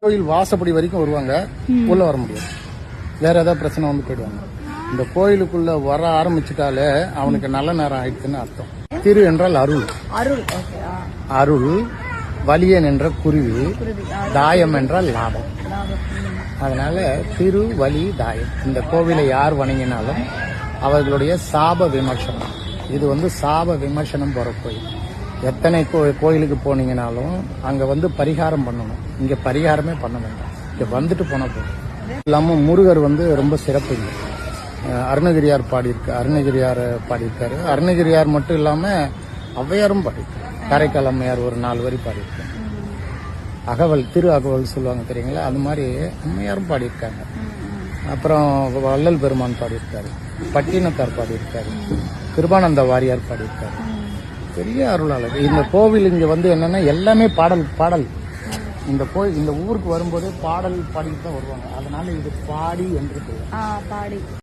கோயில் வாசப்படி வரைக்கும் வருவாங்க, உள்ள வர முடியாது. வேற ஏதாவது பிரச்சனை வந்து போயிடுவாங்க. இந்த கோயிலுக்குள்ள வர ஆரம்பிச்சுட்டாலே அவனுக்கு நல்ல நேரம் ஆயிடுச்சுன்னு அர்த்தம். திரு என்றால் அருள், அருள். வலியன் என்ற குருவி, தாயம் என்றால் லாபம். அதனால திரு வலி தாயம். இந்த கோவிலை யார் வணங்கினாலும் அவர்களுடைய சாப விமர்சனம். இது சாப விமர்சனம் போற கோயில். எத்தனை கோயிலுக்கு போனீங்கனாலும் அங்க பரிகாரம் பண்ணணும். இங்க பரிகாரமே பண்ண வேண்டாம், இங்க வந்துட்டு போன போதும். இல்லாம முருகர் ரொம்ப சிறப்பு. இல்லை அருணகிரியார் பாடியிருக்காரு. அருணகிரியார் மட்டும் இல்லாம ஔவையாரும் பாடியிருக்காரு. காரைக்கால் அம்மையார் ஒரு 4 வரி பாடியிருக்காரு. அகவல், திரு அகவல் சொல்லுவாங்க தெரியுங்களா, அது மாதிரி அம்மையாரும் பாடியிருக்காங்க. அப்புறம் வள்ளல் பெருமான் பாடியிருக்காரு, பட்டினத்தார் பாடியிருக்காரு, கிருபானந்த வாரியார் பாடியிருக்காரு. பெரிய அருளாளர். இந்த கோவில் இங்க என்னன்னா எல்லாமே பாடல். இந்த ஊருக்கு வரும்போதே பாடல் பாடிட்டு தான் வருவாங்க. அதனால இது பாடி என்று சொல்லுவாங்க.